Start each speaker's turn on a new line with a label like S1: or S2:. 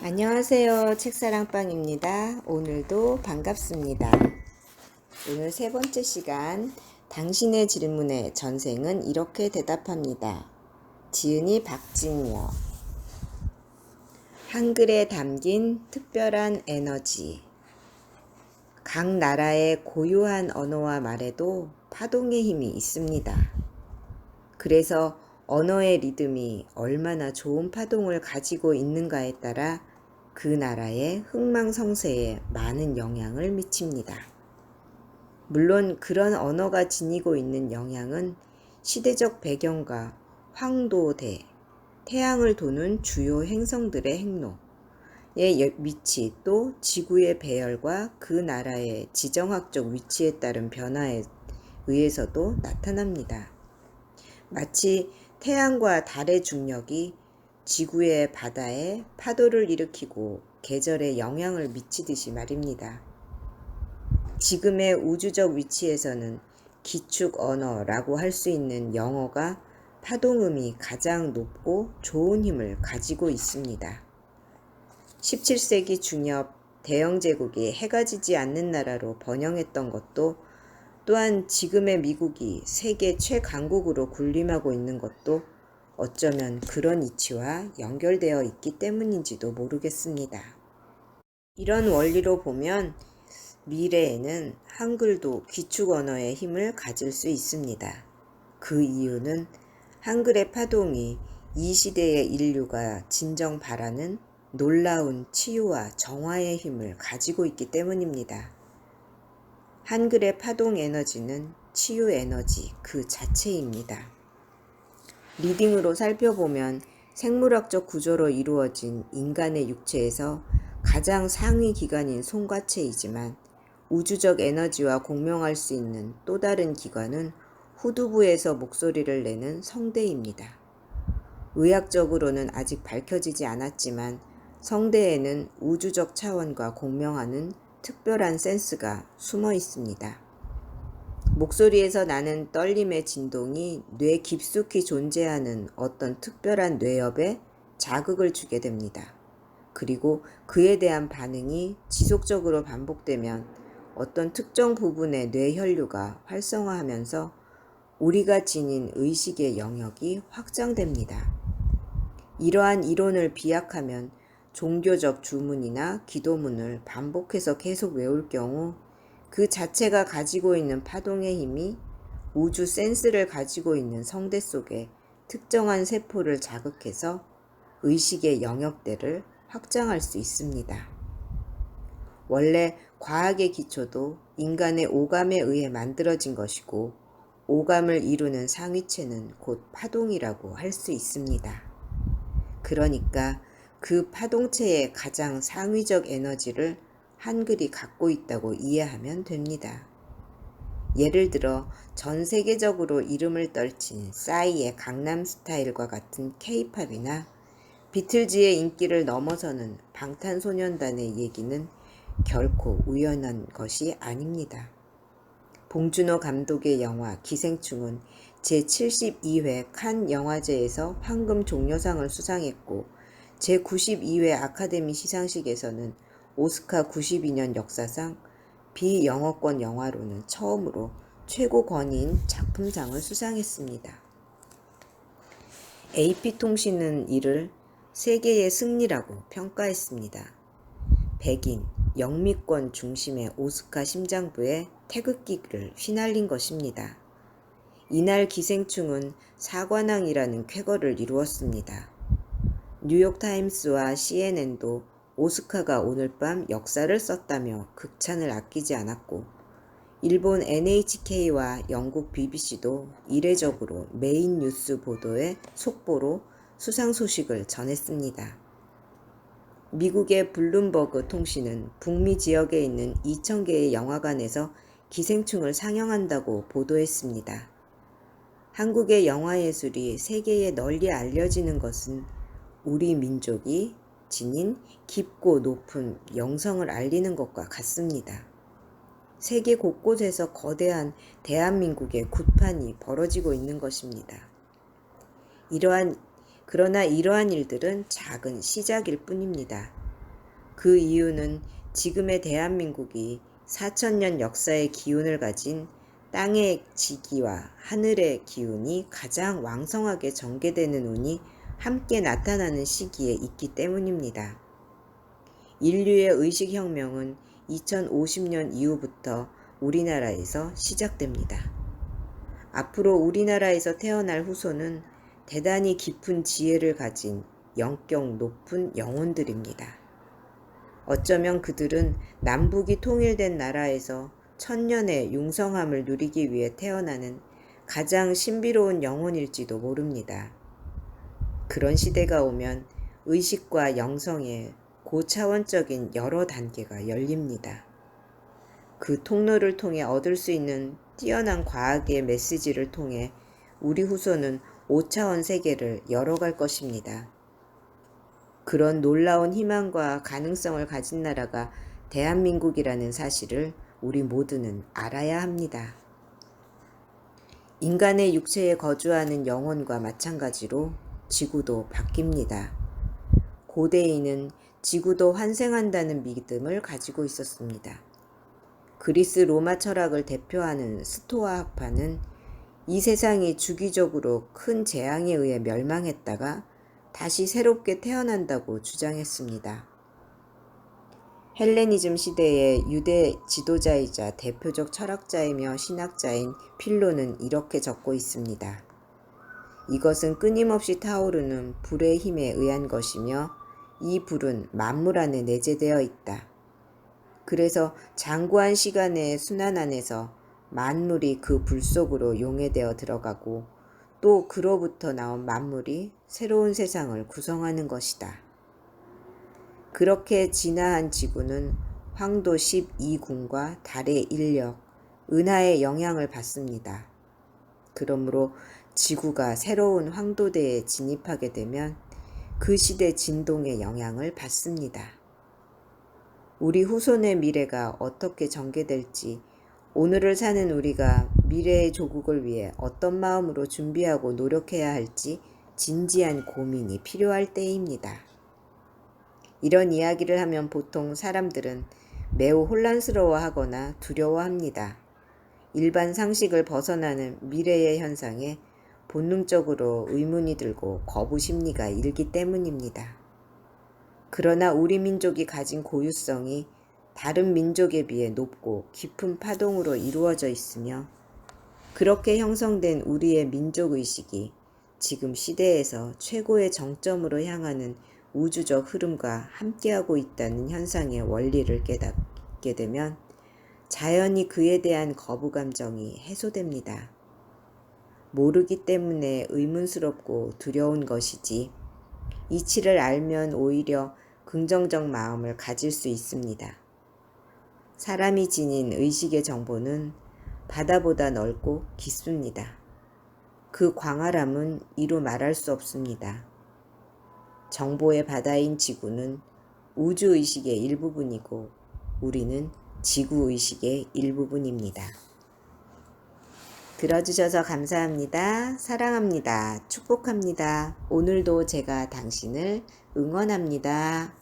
S1: 안녕하세요. 책사랑방입니다. 오늘도 반갑습니다. 오늘 세 번째 시간, 당신의 질문에 전생은 이렇게 대답합니다. 지은이 박진이요. 한글에 담긴 특별한 에너지. 각 나라의 고유한 언어와 말에도 파동의 힘이 있습니다. 그래서 언어의 리듬이 얼마나 좋은 파동을 가지고 있는가에 따라 그 나라의 흥망성쇠에 많은 영향을 미칩니다. 물론 그런 언어가 지니고 있는 영향은 시대적 배경과 황도대, 태양을 도는 주요 행성들의 행로의 위치, 또 지구의 배열과 그 나라의 지정학적 위치에 따른 변화에 의해서도 나타납니다. 마치 태양과 달의 중력이 지구의 바다에 파도를 일으키고 계절에 영향을 미치듯이 말입니다. 지금의 우주적 위치에서는 기축 언어라고 할 수 있는 영어가 파동음이 가장 높고 좋은 힘을 가지고 있습니다. 17세기 중엽 대영 제국이 해가 지지 않는 나라로 번영했던 것도, 또한 지금의 미국이 세계 최강국으로 군림하고 있는 것도 어쩌면 그런 이치와 연결되어 있기 때문인지도 모르겠습니다. 이런 원리로 보면 미래에는 한글도 기축 언어의 힘을 가질 수 있습니다. 그 이유는 한글의 파동이 이 시대의 인류가 진정 바라는 놀라운 치유와 정화의 힘을 가지고 있기 때문입니다. 한글의 파동 에너지는 치유 에너지 그 자체입니다. 리딩으로 살펴보면 생물학적 구조로 이루어진 인간의 육체에서 가장 상위 기관인 송과체이지만 우주적 에너지와 공명할 수 있는 또 다른 기관은 후두부에서 목소리를 내는 성대입니다. 의학적으로는 아직 밝혀지지 않았지만 성대에는 우주적 차원과 공명하는 특별한 센스가 숨어 있습니다. 목소리에서 나는 떨림의 진동이 뇌 깊숙이 존재하는 어떤 특별한 뇌엽에 자극을 주게 됩니다. 그리고 그에 대한 반응이 지속적으로 반복되면 어떤 특정 부분의 뇌 혈류가 활성화하면서 우리가 지닌 의식의 영역이 확장됩니다. 이러한 이론을 비약하면 종교적 주문이나 기도문을 반복해서 계속 외울 경우 그 자체가 가지고 있는 파동의 힘이 우주 센스를 가지고 있는 성대 속에 특정한 세포를 자극해서 의식의 영역대를 확장할 수 있습니다. 원래 과학의 기초도 인간의 오감에 의해 만들어진 것이고 오감을 이루는 상위체는 곧 파동이라고 할 수 있습니다. 그러니까 그 파동체의 가장 상위적 에너지를 한글이 갖고 있다고 이해하면 됩니다. 예를 들어 전 세계적으로 이름을 떨친 싸이의 강남스타일과 같은 K-팝이나 비틀즈의 인기를 넘어서는 방탄소년단의 얘기는 결코 우연한 것이 아닙니다. 봉준호 감독의 영화 기생충은 제72회 칸 영화제에서 황금 종려상을 수상했고 제92회 아카데미 시상식에서는 오스카 92년 역사상 비영어권 영화로는 처음으로 최고 권위인 작품상을 수상했습니다. AP통신은 이를 세계의 승리라고 평가했습니다. 백인, 영미권 중심의 오스카 심장부에 태극기를 휘날린 것입니다. 이날 기생충은 사관왕이라는 쾌거를 이루었습니다. 뉴욕타임스와 CNN도 오스카가 오늘 밤 역사를 썼다며 극찬을 아끼지 않았고 일본 NHK와 영국 BBC도 이례적으로 메인 뉴스 보도의 속보로 수상 소식을 전했습니다. 미국의 블룸버그 통신은 북미 지역에 있는 2,000개의 영화관에서 기생충을 상영한다고 보도했습니다. 한국의 영화예술이 세계에 널리 알려지는 것은 우리 민족이 지닌 깊고 높은 영성을 알리는 것과 같습니다. 세계 곳곳에서 거대한 대한민국의 굿판이 벌어지고 있는 것입니다. 그러나 이러한 일들은 작은 시작일 뿐입니다. 그 이유는 지금의 대한민국이 4천년 역사의 기운을 가진 땅의 지기와 하늘의 기운이 가장 왕성하게 전개되는 운이 함께 나타나는 시기에 있기 때문입니다. 인류의 의식혁명은 2050년 이후부터 우리나라에서 시작됩니다. 앞으로 우리나라에서 태어날 후손은 대단히 깊은 지혜를 가진 영격 높은 영혼들입니다. 어쩌면 그들은 남북이 통일된 나라에서 천년의 융성함을 누리기 위해 태어나는 가장 신비로운 영혼일지도 모릅니다. 그런 시대가 오면 의식과 영성의 고차원적인 여러 단계가 열립니다. 그 통로를 통해 얻을 수 있는 뛰어난 과학의 메시지를 통해 우리 후손은 5차원 세계를 열어갈 것입니다. 그런 놀라운 희망과 가능성을 가진 나라가 대한민국이라는 사실을 우리 모두는 알아야 합니다. 인간의 육체에 거주하는 영혼과 마찬가지로 지구도 바뀝니다. 고대인은 지구도 환생한다는 믿음을 가지고 있었습니다. 그리스 로마 철학을 대표하는 스토아 학파는 이 세상이 주기적으로 큰 재앙에 의해 멸망했다가 다시 새롭게 태어난다고 주장했습니다. 헬레니즘 시대의 유대 지도자이자 대표적 철학자이며 신학자인 필로는 이렇게 적고 있습니다. 이것은 끊임없이 타오르는 불의 힘에 의한 것이며 이 불은 만물 안에 내재되어 있다. 그래서 장구한 시간의 순환 안에서 만물이 그 불 속으로 용해되어 들어가고 또 그로부터 나온 만물이 새로운 세상을 구성하는 것이다. 그렇게 진화한 지구는 황도 12궁과 달의 인력, 은하의 영향을 받습니다. 그러므로 지구가 새로운 황도대에 진입하게 되면 그 시대 진동의 영향을 받습니다. 우리 후손의 미래가 어떻게 전개될지 오늘을 사는 우리가 미래의 조국을 위해 어떤 마음으로 준비하고 노력해야 할지 진지한 고민이 필요할 때입니다. 이런 이야기를 하면 보통 사람들은 매우 혼란스러워하거나 두려워합니다. 일반 상식을 벗어나는 미래의 현상에 본능적으로 의문이 들고 거부 심리가 일기 때문입니다. 그러나 우리 민족이 가진 고유성이 다른 민족에 비해 높고 깊은 파동으로 이루어져 있으며 그렇게 형성된 우리의 민족의식이 지금 시대에서 최고의 정점으로 향하는 우주적 흐름과 함께하고 있다는 현상의 원리를 깨닫게 되면 자연히 그에 대한 거부 감정이 해소됩니다. 모르기 때문에 의문스럽고 두려운 것이지 이치를 알면 오히려 긍정적 마음을 가질 수 있습니다. 사람이 지닌 의식의 정보는 바다보다 넓고 깊습니다. 그 광활함은 이루 말할 수 없습니다. 정보의 바다인 지구는 우주의식의 일부분이고 우리는 지구의식의 일부분입니다. 들어주셔서 감사합니다. 사랑합니다. 축복합니다. 오늘도 제가 당신을 응원합니다.